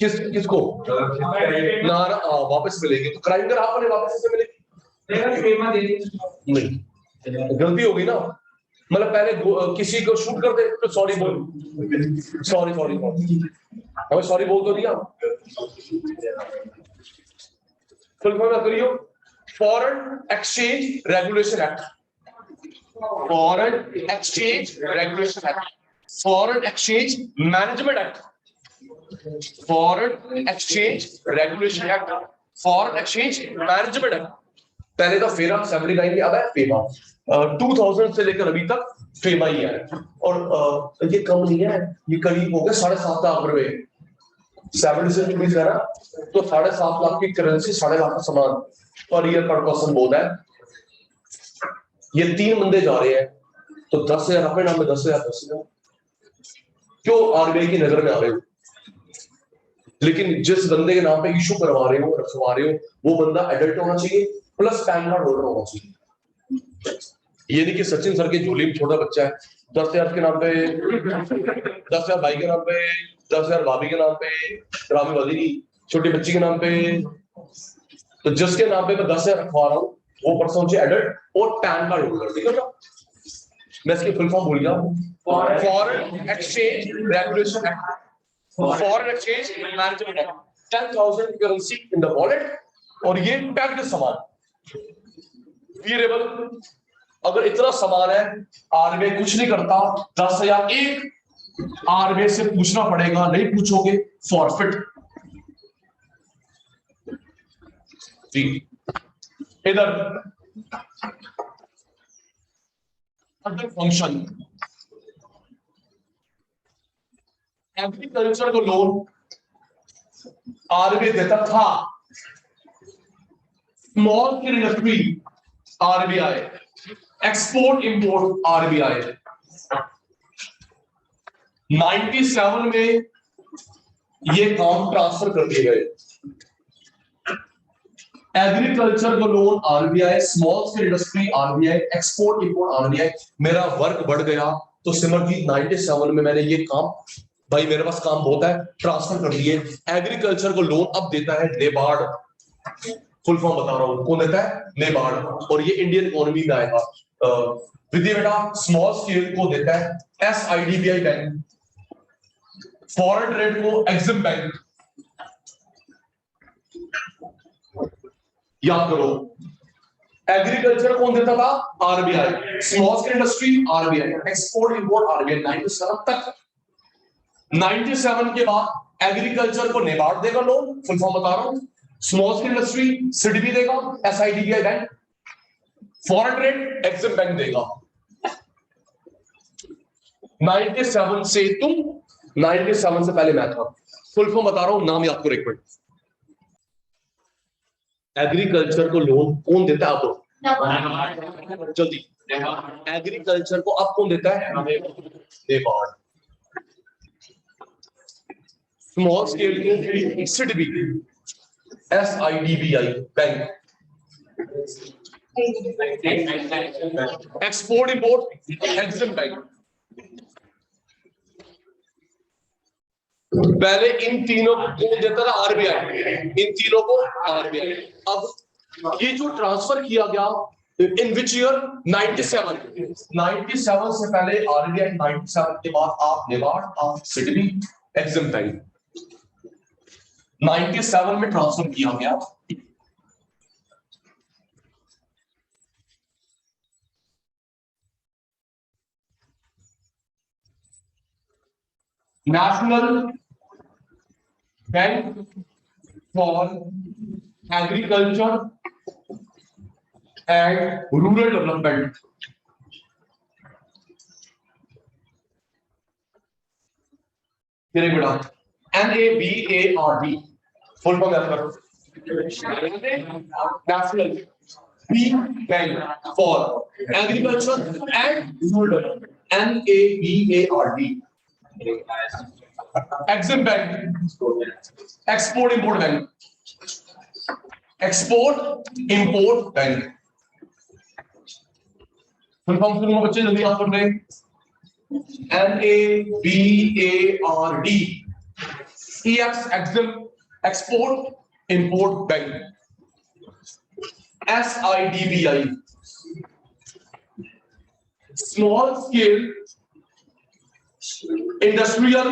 किसको ना वापस मिलेगी, तो क्राइम कर आपने वापस से मिलेगी नहीं, गलती होगी ना। मतलब पहले किसी को शूट कर दे तो सॉरी बोल, सॉरी सॉरी हमें सॉरी बोल तो दिया। फुल फॉर्म करियो, foreign exchange regulation act, foreign exchange regulation act, foreign exchange management act, foreign exchange regulation act, foreign exchange management act. पहले तो फेरा 79 अब है फेमा, 2000 से लेकर अभी तक फेमा ही है। और ये कम नहीं है, ये करीब हो गया 7.5 लाख रुपए, 76 रुपीज है ना, तो 7.5 लाख की करेंसी, 7.5 लाख का सामान पर ईयर पर पर्सन बोल है। ये 3 बंदे जा रहे हैं, तो 10,000 अपने नाम में, 10,000 10,000 क्यों आरबीआई की नजर में आ रहे हो? लेकिन जिस बंदे के नाम पे इशू करवा रहे हो, रखवा रहे हो, वो बंदा एडल्ट होना चाहिए, प्लस पैन कार्ड होल्डर होना चाहिए। ये नहीं कि सचिन सर की झोली में छोटा बच्चा है, 10,000 के नाम पे, 10,000 भाई के नाम पे, 10,000 भाभी के नाम पे, रामी वाली छोटी बच्ची के नाम पे। तो जिसके नाम पे मैं 10,000 रखवा रहा हूँ, वो पर्सन चाहिए एडल्ट और पैन कार्ड होल्डर, ठीक है ना? मैं इसकी फुल फॉर्म भूल गया, foreign exchange regulation act, foreign exchange management act. 10,000 currency in the wallet, और ये पैक्ड सामान वीरेबल। अगर इतना सामान है, आरबीआई कुछ नहीं करता, 10,000 एक आरबीआई से पूछना पड़ेगा, नहीं पूछोगे फॉरफिट। जी इधर अदर फंक्शन, एग्रीकल्चर को लोन आरबीआई देता था, small scale industry RBI, export import RBI. 97 में ये काम ट्रांसफर कर दिए गए। एग्रीकल्चर को loan RBI, small scale industry RBI, export import RBI. मेरा वर्क बढ़ गया, तो सिमर जी 97 में मैंने ये काम, भाई मेरे पास काम बहुत है, ट्रांसफर कर दिए। एग्रीकल्चर को लोन अब देता है नेबार्ड, फुल फॉर्म बता रहा हूं, कौन देता है? नेबार्ड। और ये इंडियन इकोनॉमी में आएगा। विधि बेटा, स्मॉल स्केल को देता है एसआईडीबीआई बैंक, फॉरेन ट्रेड को एग्जिम बैंक। याद करो, एग्रीकल्चर कौन देता था? RBI, small scale industry RBI, export import RBI. 97 तक, 97 के बाद एग्रीकल्चर को नेबार्ड देगा लोन, फुल फॉर्म बता रहा हूं। स्मॉल स्केल इंडस्ट्री सिडबी देगा, SIDBI bank. Foreign trade EXIM bank देगा। 97 से तुम 97 से पहले मैं था। फुल फॉर्म बता रहा हूं, नाम याद करो एक मिनट। एग्रीकल्चर को लोन कौन देता है? आपको जल्दी, एग्रीकल्चर को अब कौन देता है? NABARD. Small scale SIDBI, SIDBI bank. Export import EXIM bank. पहले इन तीनों को देता था आरबीआई, इन तीनों को आरबीआई। अब ये जो ट्रांसफर किया गया इन विच ईयर? 97 से पहले आरबीआई, 97 के बाद आप नेबार्ड, आप सिडबी, एक्सिम बैंक। 97 में ट्रांसफर किया गया। National bank for agriculture and rural development. NABARD full form याद करो। National bank for agriculture and rural development, NABARD। Exim bank export import bank, export import bank. Full form सुनो बच्चे, जल्दी याद कर रहे हैं। NABARD Exim export import bank. SIDBI small scale industrial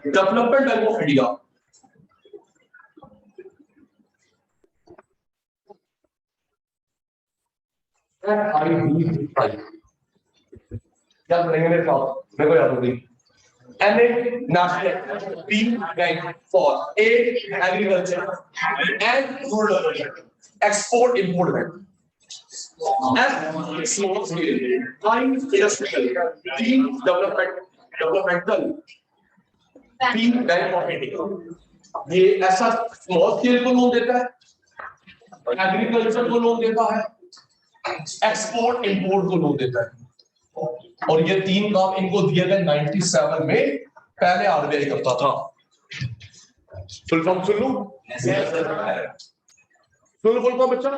development bank of India. याद करेंगे मेरे साथ, मेरे को याद होगी। National bank for agriculture and rural development, export import bank. Small scale industrial developmental bank of India. ये ऐसा स्मॉल स्केल को लोन देता है, एग्रीकल्चर को लोन देता है, एक्सपोर्ट इंपोर्ट को लोन देता है। और ये तीन काम इनको दिए गए 97 में। पहले आरबीआई करता था। फुल फॉर्म सुन लो, सुन लो फुल फॉर्म बच्चा।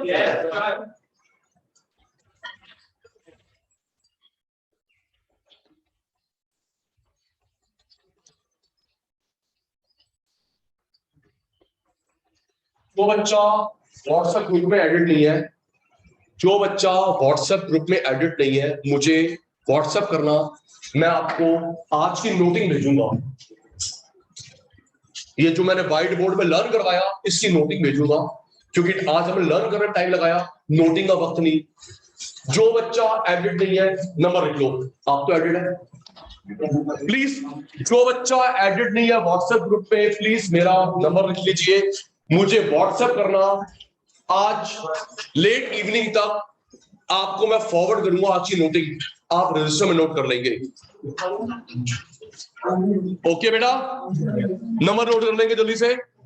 जो बच्चा व्हाट्सएप ग्रुप में एडिट नहीं है, जो बच्चा व्हाट्सएप ग्रुप में एडिट नहीं है, मुझे व्हाट्सएप करना। मैं आपको आज की नोटिंग भेजूंगा। ये जो मैंने व्हाइट बोर्ड पे लर्न करवाया, इसकी नोटिंग भेजूंगा, क्योंकि आज हमें लर्न करने टाइम लगाया, नोटिंग का वक्त नहीं। जो बच्चा एडिट नहीं है, नंबर लिख लो। आप तो एडिट है, प्लीज। जो बच्चा एडिट नहीं है व्हाट्सएप ग्रुप पे, प्लीज मेरा नंबर लिख लीजिए, मुझे व्हाट्सएप करना। आज लेट इवनिंग तक आपको मैं फॉरवर्ड करूंगा आज की नोटिंग, आप रजिस्टर में नोट कर लेंगे। ओके बेटा, नंबर नोट कर लेंगे जल्दी से।